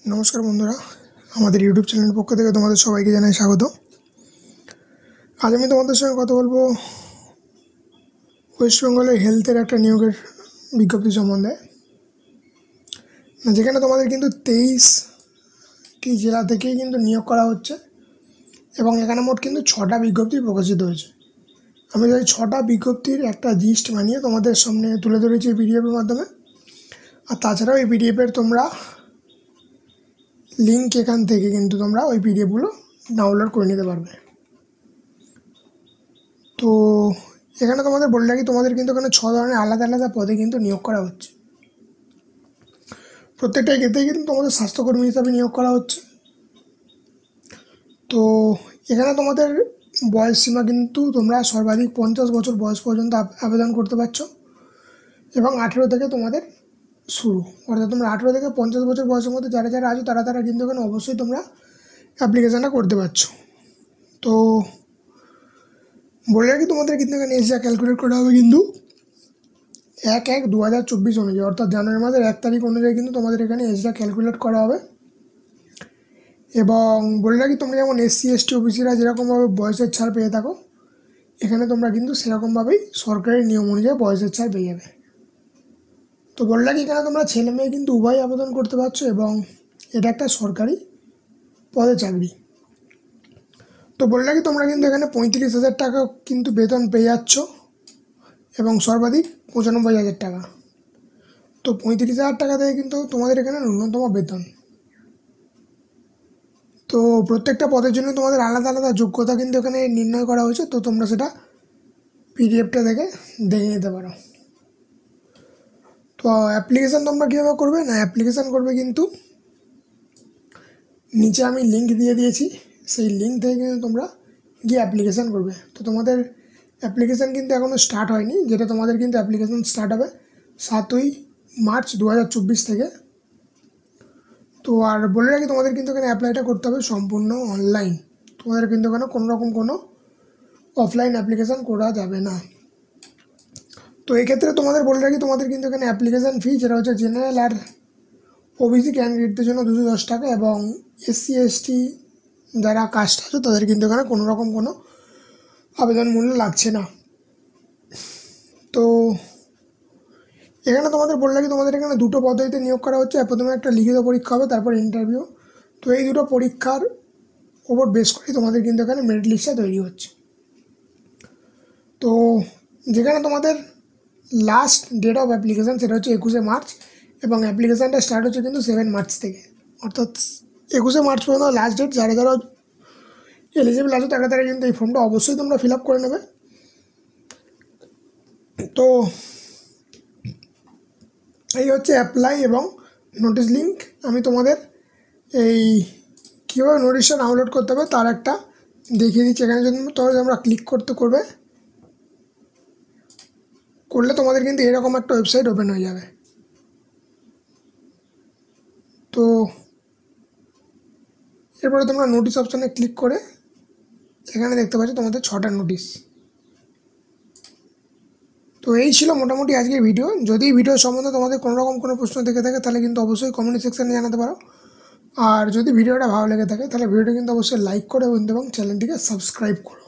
নমস্কার বন্ধুরা, আমাদের ইউটিউব চ্যানেলের পক্ষ থেকে তোমাদের সবাইকে জানাই স্বাগত। আজ আমি তোমাদের সঙ্গে কথা বলবো ওয়েস্ট বেঙ্গলের হেলথের একটা নিয়োগের বিজ্ঞপ্তি সম্বন্ধে, যেখানে তোমাদের কিন্তু 23টি জেলা থেকেই কিন্তু নিয়োগ করা হচ্ছে এবং এখানে মোট কিন্তু 6টা বিজ্ঞপ্তি প্রকাশিত হয়েছে। আমি এই 6টা বিজ্ঞপ্তির একটা লিস্ট বানিয়ে তোমাদের সামনে তুলে ধরেছি পিডিএফের মাধ্যমে। আর তাছাড়াও এই পিডিএফের তোমরা লিঙ্ক এখান থেকে কিন্তু তোমরা ওই পিডিএফগুলো ডাউনলোড করে নিতে পারবে। তো এখানে তোমাদের বলে রাখি, তোমাদের কিন্তু এখানে 6 ধরনের আলাদা আলাদা পদে কিন্তু নিয়োগ করা হচ্ছে। প্রত্যেকটা ক্ষেত্রেই কিন্তু তোমাদের স্বাস্থ্যকর্মী হিসাবে নিয়োগ করা হচ্ছে। তো এখানে তোমাদের বয়স সীমা কিন্তু তোমরা সর্বাধিক 50 বছর বয়স পর্যন্ত আবেদন করতে পারছো এবং 18 থেকে তোমাদের শুরু, অর্থাৎ তোমরা 18 থেকে 50 বছর বয়সের মধ্যে যারা যারা আছো তারা কিন্তু এখানে অবশ্যই তোমরা অ্যাপ্লিকেশানটা করতে পারছো। তো বলে রাখি, তোমাদের কিন্তু এখানে এসে ক্যালকুলেট করা হবে কিন্তু 1/1/2024 অনুযায়ী, অর্থাৎ জানুয়ারি মাসের 1 তারিখ অনুযায়ী কিন্তু তোমাদের এখানে এজটা ক্যালকুলেট করা হবে। এবং বলে রাখি, তোমরা যেমন SC ST ওবিসিরা যেরকমভাবে বয়সের ছাড় পেয়ে থাকো, এখানে তোমরা কিন্তু সেরকমভাবেই সরকারি নিয়ম অনুযায়ী বয়সের ছাড় পেয়ে যাবে। তো বলে রাখি, এখানে তোমরা ছেলে মেয়ে কিন্তু উভয় আবেদন করতে পারছো এবং এটা একটা সরকারি পদে চাকরি। তো বলে রাখি, তোমরা কিন্তু এখানে 35,000 টাকা কিন্তু বেতন পেয়ে যাচ্ছ এবং সর্বাধিক 95,000 টাকা। তো 35,000 টাকা থেকে কিন্তু তোমাদের এখানে ন্যূনতম বেতন। তো প্রত্যেকটা পদের জন্য তোমাদের আলাদা আলাদা যোগ্যতা কিন্তু এখানে নির্ণয় করা হয়েছে। তো তোমরা সেটা পিডিএফটা দেখে নিতে পারো। তো অ্যাপ্লিকেশান তোমরা কীভাবে করবে না, অ্যাপ্লিকেশান করবে কিন্তু নিচে আমি লিঙ্ক দিয়ে দিয়েছি, সেই লিঙ্ক থেকে কিন্তু তোমরা গিয়ে অ্যাপ্লিকেশান করবে। তো তোমাদের অ্যাপ্লিকেশান কিন্তু এখনও স্টার্ট হয়নি, যেটা তোমাদের কিন্তু অ্যাপ্লিকেশান স্টার্ট হবে 7ই মার্চ 2024 থেকে। তো আর বলে রাখি, তোমাদের কিন্তু এখানে অ্যাপ্লাইটা করতে হবে সম্পূর্ণ অনলাইন। তোমাদের কিন্তু এখানে কোনো অফলাইন অ্যাপ্লিকেশান করা যাবে না। তো এক্ষেত্রে তোমাদের বলে রাখি, তোমাদের কিন্তু এখানে অ্যাপ্লিকেশান ফি যেটা হচ্ছে জেনারেল আর ওবিসি ক্যান্ডিডেটদের জন্য 210 টাকা এবং SC ST যারা কাস্ট আছে তাদের কিন্তু এখানে কোনো আবেদন মূল্য লাগছে না। তো এখানে তোমাদের বলে রাখি, তোমাদের এখানে দুটো পদ্ধতিতে নিয়োগ করা হচ্ছে। প্রথমে একটা লিখিত পরীক্ষা হবে, তারপর ইন্টারভিউ। তো এই দুটো পরীক্ষার ওপর বেস করে তোমাদের কিন্তু এখানে মেরিট লিস্টটা তৈরি হচ্ছে। তো যেখানে তোমাদের লাস্ট ডেট অফ অ্যাপ্লিকেশান সেটা হচ্ছে 21শে মার্চ এবং অ্যাপ্লিকেশানটা স্টার্ট হচ্ছে কিন্তু 7 মার্চ থেকে, অর্থাৎ 21শে মার্চ পর্যন্ত লাস্ট ডেট। যারা যারা এলিজিবল আছে তারা কিন্তু এই ফর্মটা অবশ্যই তোমরা ফিল আপ করে নেবে। তো এই হচ্ছে অ্যাপ্লাই এবং নোটিশ লিঙ্ক। আমি তোমাদের এই কীভাবে নোটিশটা ডাউনলোড করতে হবে তার একটা দেখিয়ে দিচ্ছি। এখানে যদি তোমরা ক্লিক করলে তোমাদের কিন্তু এরকম একটা ওয়েবসাইট ওপেন হয়ে যাবে। তো এরপরে তোমরা নোটিশ অপশানে ক্লিক করে এখানে দেখতে পাচ্ছ তোমাদের 6টা নোটিশ। তো এই ছিল মোটামুটি আজকের ভিডিও। যদি ভিডিও সম্বন্ধে তোমাদের কোনো প্রশ্ন থেকে থাকে তাহলে কিন্তু অবশ্যই কমেন্ট সেকশানে জানাতে পারো। আর যদি ভিডিওটা ভালো লেগে থাকে তাহলে ভিডিওটা কিন্তু অবশ্যই লাইক করে এবং চ্যানেলটিকে সাবস্ক্রাইব করো।